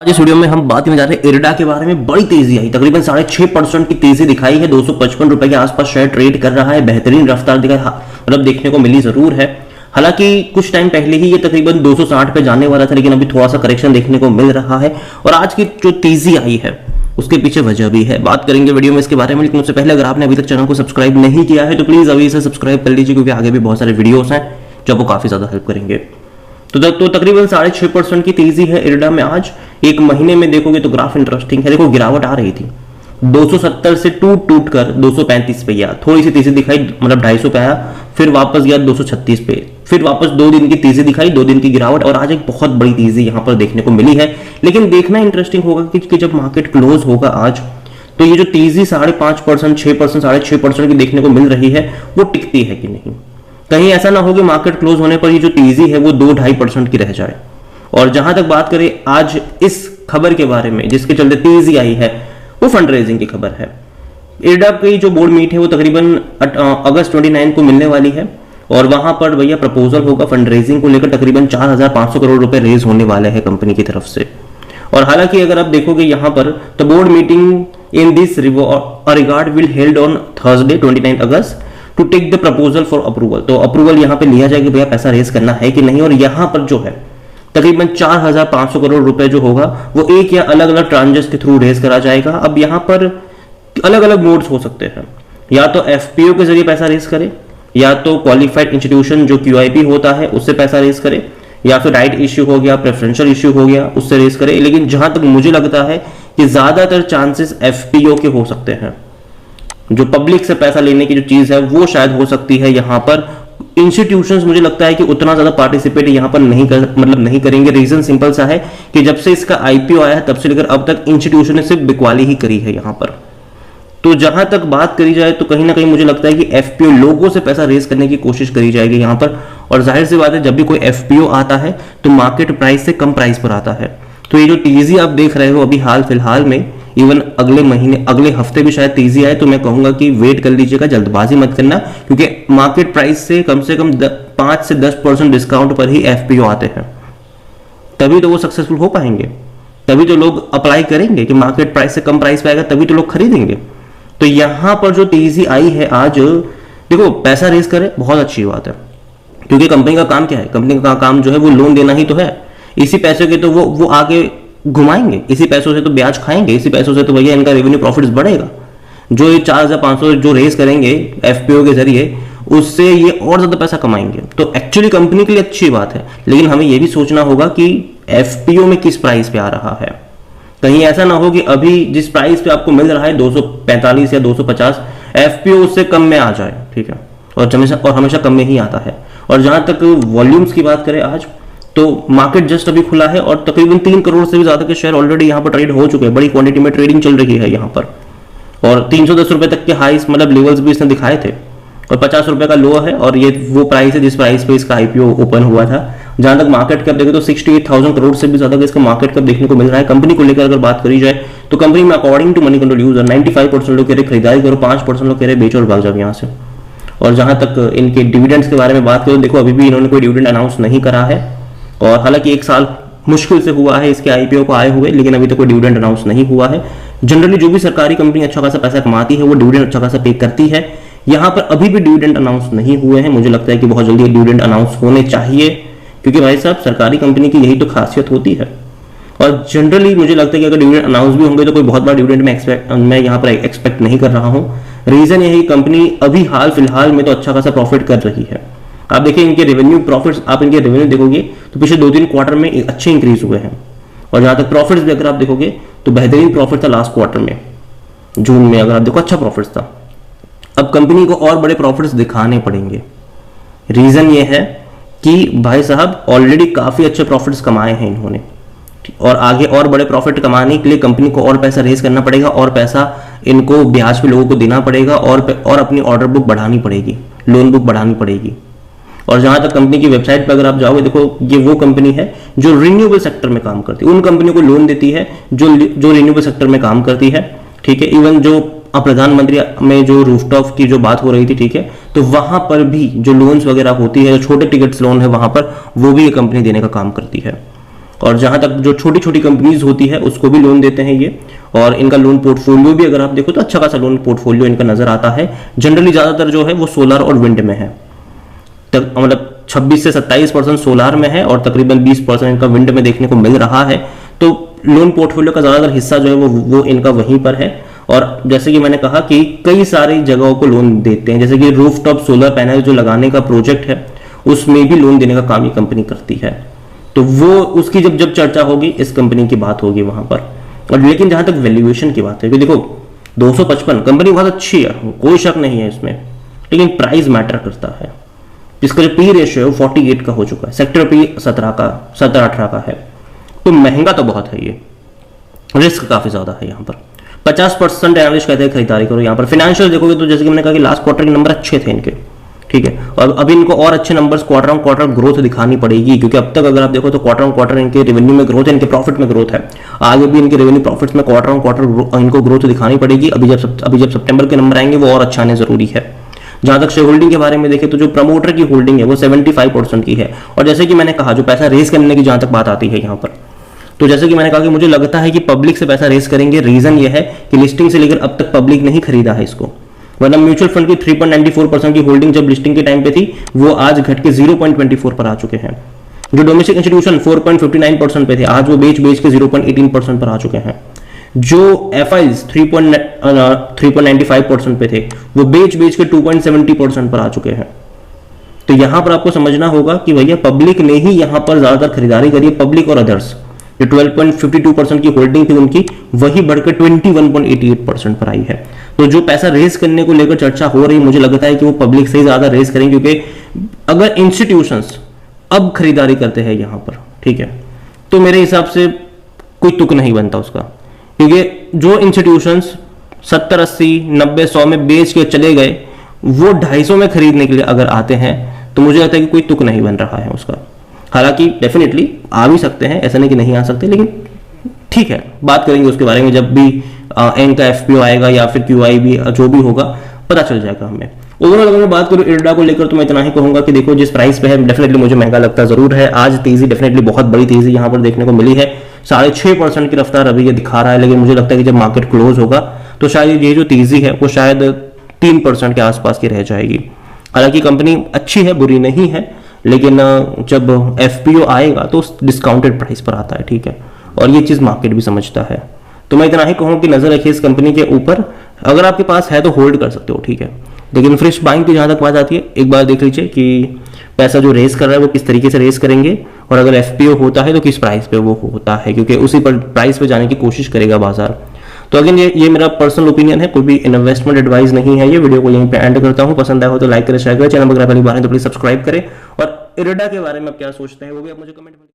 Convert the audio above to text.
आज इस वीडियो में हम बात करने जा रहे हैं इरडा के बारे में। बड़ी तेजी आई, तकरीबन 6.5% की तेजी दिखाई है। 255 रुपए के आसपास शेयर ट्रेड कर रहा है। बेहतरीन रफ्तार मतलब देखने को मिली जरूर है। हालांकि कुछ टाइम पहले ही ये तकरीबन 260 पे जाने वाला था, लेकिन अभी थोड़ा सा करेक्शन देखने को मिल रहा है। और आज की जो तेजी आई है उसके पीछे वजह भी है, बात करेंगे वीडियो में इसके बारे में। लेकिन उससे पहले अगर आपने अभी तक चैनल को सब्सक्राइब नहीं किया है तो प्लीज अभी इसे सब्सक्राइब कर लीजिए, क्योंकि आगे भी बहुत सारे वीडियोस हैं जो आपको काफी ज्यादा हेल्प करेंगे। तो तकरीबन 6.5% की तेजी है इरडा में। आज एक महीने में देखोगे तो ग्राफ इंटरेस्टिंग है। देखो गिरावट आ रही थी 270 से टूट कर 235 पे गया, थोड़ी सी तेजी दिखाई, मतलब 250 पे आया, फिर वापस गया 236 पे, फिर वापस 2 दिन की तेजी दिखाई, 2 दिन की गिरावट, और आज एक बहुत बड़ी तेजी यहां पर देखने को मिली है। लेकिन देखना इंटरेस्टिंग होगा कि जब मार्केट क्लोज होगा आज, तो ये जो तेजी 5.5%, 6%, 6.5% की देखने को मिल रही है वो टिकती है कि नहीं। कहीं ऐसा ना हो कि मार्केट क्लोज होने पर ये जो तेजी है वो 2-2.5% की रह जाए। और जहां तक बात करें आज इस खबर के बारे में जिसके चलते तेजी आई है, वो फंड रेजिंग की खबर है। इरडा की जो बोर्ड मीट है वो तकरीबन अगस्त 29 को मिलने वाली है, और वहां पर भैया प्रपोजल होगा फंड रेजिंग को लेकर। तकरीबन 4,500 करोड़ रुपए रेज होने वाले हैं कंपनी की तरफ से। और हालांकि अगर आप देखोगे यहां पर, तो board meeting in this regard will held on Thursday 29 August to take the proposal for approval. तो अप्रूवल यहां पे लिया जाएगा भैया पैसा रेज करना है कि नहीं। और यहां पर जो है तकरीबन 4,500 करोड़ रुपए जो होगा वो एक या अलग अलग ट्रांजेस के थ्रू रेज करा जाएगा। अब यहां पर अलग अलग मोड्स हो सकते हैं, या तो एफपीओ के जरिए पैसा रेज करे, या तो क्वालिफाइड इंस्टीट्यूशन जो क्यूआईपी होता है उससे पैसा रेज करे, या फिर राइट इश्यू हो गया, प्रेफरेंशियल इश्यू हो गया, उससे रेज करे। लेकिन जहां तक मुझे लगता है कि ज्यादातर चांसेस एफपीओ के हो सकते हैं। जो पब्लिक से पैसा लेने की जो चीज है वो शायद हो सकती है यहां पर। इंस्टीट्यूशंस मुझे लगता है कि उतना ज्यादा पार्टिसिपेट यहां पर नहीं करेंगे। रीजन सिंपल सा है कि जब से इसका आईपीओ आया है तब से लेकर अब तक इंस्टीट्यूशन ने सिर्फ बिकवाली ही करी है यहां पर। तो जहां तक बात करी जाए तो कहीं ना कहीं मुझे लगता है कि एफपीओ लोगों से पैसा रेज करने की कोशिश करी जाएगी यहां पर। और जाहिर सी बात है, जब भी कोई एफपीओ आता है तो मार्केट प्राइस से कम प्राइस पर आता है। तो ये जो तेजी आप देख रहे हो अभी हाल फिलहाल में, इवन अगले महीने, अगले हफ्ते भी शायद तेजी आए, तो मैं कहूंगा कि वेट कर लीजिएगा, जल्दबाजी मत करना, क्योंकि मार्केट प्राइस से कम 5 से 10% डिस्काउंट पर ही एफपीओ आते हैं। तभी तो वो सक्सेसफुल हो पाएंगे, तभी तो लोग अप्लाई करेंगे कि मार्केट प्राइस से कम प्राइस पे आएगा, तभी तो लोग खरीदेंगे। तो यहां पर जो तेजी आई है आज, देखो पैसा रेज करे बहुत अच्छी बात है, क्योंकि कंपनी का काम क्या है? कंपनी का काम जो है वो लोन देना ही तो है। इसी पैसे के तो वो आगे घुमाएंगे, इसी पैसों से तो ब्याज खाएंगे, इसी पैसों से तो भैया इनका रेवेन्यू प्रॉफिट्स बढ़ेगा। जो ये 4,500 जो रेस करेंगे एफपीओ के जरिए, उससे ये और ज्यादा पैसा कमाएंगे। तो एक्चुअली कंपनी के लिए अच्छी बात है, लेकिन हमें यह भी सोचना होगा कि एफपीओ में किस प्राइस पे आ रहा है। कहीं ऐसा ना हो कि अभी जिस प्राइस पे आपको मिल रहा है 245 या 250, एफपीओ उससे कम में आ जाए, ठीक है, और हमेशा कम में ही आता है। और जहां तक वॉल्यूम्स की बात करें आज, तो मार्केट जस्ट अभी खुला है और तकरीबन 3 करोड़ से भी ज्यादा के शेयर ऑलरेडी यहां पर ट्रेड हो चुके हैं। बड़ी क्वांटिटी में ट्रेडिंग चल रही है यहां पर, और 310 रुपए तक के हाईस मतलब लेवल्स भी इसने दिखाए थे, और 50 रुपए का लो है। और ये वो प्राइस है जिस प्राइस पे इसका आईपीओ ओपन हुआ था। जहां तक मार्केट कैप देखें तो 68,000 करोड़ से भी ज्यादा का इसका मार्केट कैप देखने को मिल रहा है। कंपनी को लेकर अगर बात करी जाए तो कंपनी में according to Moneycontrol user 95% लोग कह रहे खरीदारी करो, 5% लोग कह रहे बेचो और भाग जाओ यहां से। और जहां तक इनके डिविडेंड्स के बारे में बात करें, देखो अभी भी इन्होंने कोई डिविडेंड अनाउंस नहीं करा है, और हालांकि 1 साल मुश्किल से हुआ है इसके आईपीओ को आए हुए, लेकिन अभी तक कोई डिविडेंड अनाउंस नहीं हुआ है। जनरली जो भी सरकारी कंपनी अच्छा खासा पैसा कमाती है वो डिविडेंड अच्छा खासा पे करती है। यहां पर अभी भी डिविडेंड अनाउंस नहीं हुए हैं। मुझे लगता है कि बहुत जल्दी डिविडेंड अनाउंस होने चाहिए, क्योंकि भाई साहब सरकारी कंपनी की यही तो खासियत होती है। और जनरली मुझे लगता है कि अगर डिविडेंड अनाउंस भी होंगे तो कोई बहुत बड़ा डिविडेंड मैं यहाँ पर एक्सपेक्ट नहीं कर रहा हूँ। रीजन यही, कंपनी अभी हाल फिलहाल में तो अच्छा खासा प्रॉफिट कर रही है। आप देखिए इनके रेवेन्यू प्रॉफिट्स, आप इनके रेवेन्यू देखोगे तो पिछले 2-3 क्वार्टर में अच्छे इंक्रीज हुए हैं। और जहां तक प्रॉफिट्स भी अगर आप देखोगे तो बेहतरीन प्रॉफिट था लास्ट क्वार्टर में, जून में अगर आप देखो अच्छा प्रॉफिट्स था। अब कंपनी को और बड़े प्रॉफिट्स दिखाने पड़ेंगे। रीजन ये है कि भाई साहब ऑलरेडी काफी अच्छे प्रॉफिट्स कमाए हैं इन्होंने, और आगे और बड़े प्रॉफिट कमाने के लिए कंपनी को और पैसा रेज करना पड़ेगा, और पैसा इनको ब्याज पे लोगों को देना पड़ेगा, और अपनी ऑर्डर बुक बढ़ानी पड़ेगी, लोन बुक बढ़ानी पड़ेगी। और जहां तक कंपनी की वेबसाइट पर अगर आप जाओगे, देखो ये वो कंपनी है जो रिन्यूएबल सेक्टर में काम करती है, उन कंपनियों को लोन देती है जो रिन्यूएबल सेक्टर में काम करती है, ठीक है। इवन जो प्रधानमंत्री में जो रूफटॉप की जो बात हो रही थी, ठीक है, तो वहां पर भी जो लोन्स वगैरह होती है, जो छोटे टिकट्स लोन है, वहां पर वो भी ये कंपनी देने का काम करती है। और जहां तक जो छोटी छोटी कंपनीज होती है उसको भी लोन देते हैं ये। और इनका लोन पोर्टफोलियो भी अगर आप देखो तो अच्छा खासा लोन पोर्टफोलियो इनका नजर आता है। जनरली ज्यादातर जो है वो सोलर और विंड में है, मतलब 26 से 27% सोलार में है और तकरीबन 20% इनका विंड में देखने को मिल रहा है। तो लोन पोर्टफोलियो का ज्यादातर हिस्सा जो है वो इनका वहीं पर है। और जैसे कि मैंने कहा कि कई सारी जगहों को लोन देते हैं, जैसे कि रूफटॉप सोलर पैनल जो लगाने का प्रोजेक्ट है उसमें भी लोन देने का काम ये कंपनी करती है। तो वो उसकी जब चर्चा होगी इस कंपनी की बात होगी वहां पर। और लेकिन जहां तक वैल्यूएशन की बात है कि देखो 255 कंपनी बहुत अच्छी है, कोई शक नहीं है इसमें, लेकिन प्राइस मैटर करता है। इसका जो पी रेशियो है वो 48 का हो चुका है, सेक्टर पी 17-18 का है, तो महंगा तो बहुत है ये, रिस्क काफी ज्यादा है यहाँ पर। 50% एनालिस्ट कहते हैं खरीदारी करो। यहाँ पर फाइनेंशियल देखोगे तो जैसे कि मैंने कहा कि लास्ट क्वार्टर के नंबर अच्छे थे इनके, ठीक है, और अभी इनको और अच्छे numbers quarter on quarter growth दिखानी पड़ेगी, क्योंकि अब तक अगर आप देखो तो क्वार्टर ऑन क्वार्टर इनके रेवेन्यू में ग्रोथ है, इनके प्रॉफिट में ग्रोथ है। आगे भी इनके रेवेन्यू प्रॉफिट्स में क्वार्टर ऑन क्वार्टर इनको ग्रोथ दिखानी पड़ेगी। अभी जब सितंबर के नंबर आएंगे वो और अच्छा आने जरूरी है। जहां तक शेयर होल्डिंग के बारे में देखें तो जो प्रमोटर की होल्डिंग है वो 75% की है। और जैसे कि मैंने कहा जो पैसा रेज करने की जहां तक बात आती है यहाँ पर, तो जैसे कि मैंने कहा कि मुझे लगता है कि पब्लिक से पैसा रेज करेंगे। रीजन ये है कि लिस्टिंग से लेकर अब तक पब्लिक नहीं खरीदा है इसको, वरना म्यूचुअल फंड की 3.94% की होल्डिंग जब लिस्टिंग के टाइम पे थी वो आज घट के 0.24 पर आ चुके हैं। जो डोमेस्टिक इंस्टीट्यूशन 4.59% पे थे आज वो बेच के 0.18% पर आ चुके हैं। जो एफआईज 3.95% पे थे वो बेच के 2.70% पर आ चुके हैं। तो यहां पर आपको समझना होगा कि भैया पब्लिक ने ही यहां पर ज्यादातर खरीदारी करी है, पब्लिक और अदर्स। जो 12.52% की होल्डिंग थी उनकी वही बढ़कर 21.88% पर आई है। तो जो पैसा रेज करने को लेकर चर्चा हो रही है मुझे लगता है कि वो पब्लिक से ज्यादा रेज करेंगे, क्योंकि अगर इंस्टीट्यूशंस अब खरीदारी करते हैं यहां पर, ठीक है, तो मेरे हिसाब से कोई तुक नहीं बनता उसका, क्योंकि जो इंस्टीट्यूशंस 70, 80, 90, 100 में बेच के चले गए वो 250 में खरीदने के लिए अगर आते हैं तो मुझे लगता है कि कोई तुक नहीं बन रहा है उसका। हालांकि डेफिनेटली आ भी सकते हैं, ऐसा नहीं कि नहीं आ सकते, लेकिन ठीक है बात करेंगे उसके बारे में जब भी एन का एफपीओ आएगा या फिर क्यूआईबी जो भी होगा पता चल जाएगा हमें। ओवरऑल अगर मैं बात करूं इरडा को लेकर तो मैं इतना ही कहूंगा कि देखो जिस प्राइस पे है डेफिनेटली मुझे महंगा लगता जरूर है। आज तेजी डेफिनेटली बहुत बड़ी तेजी यहां पर देखने को मिली है, 6.5% की रफ्तार अभी ये दिखा रहा है, लेकिन मुझे लगता है कि जब मार्केट क्लोज होगा तो शायद ये जो तेजी है वो शायद 3% के आसपास की रह जाएगी। हालांकि कंपनी अच्छी है, बुरी नहीं है, लेकिन जब एफपीओ आएगा तो डिस्काउंटेड प्राइस पर आता है, ठीक है, और ये चीज मार्केट भी समझता है। तो मैं इतना ही कहूँ कि नजर रखिए इस कंपनी के ऊपर, अगर आपके पास है तो होल्ड कर सकते हो, ठीक है, लेकिन फ्रेश बाइंग की जहां तक बात आती है एक बार देख लीजिए कि पैसा जो रेस कर रहा है वो किस तरीके से रेस करेंगे, और अगर एफपीओ होता है तो किस प्राइस पे वो होता है, क्योंकि उसी पर प्राइस पे जाने की कोशिश करेगा बाजार। तो अगेन ये मेरा पर्सनल ओपिनियन है, कोई भी इन्वेस्टमेंट एडवाइस नहीं है। ये वीडियो को यहीं पे एंड करता हूं, पसंद आया हो तो लाइक करें, शेयर करें, चैनल पर पहली बार है तो प्लीज सब्सक्राइब करें। और इरडा के बारे में आप क्या सोचते हैं वो भी आप मुझे कमेंट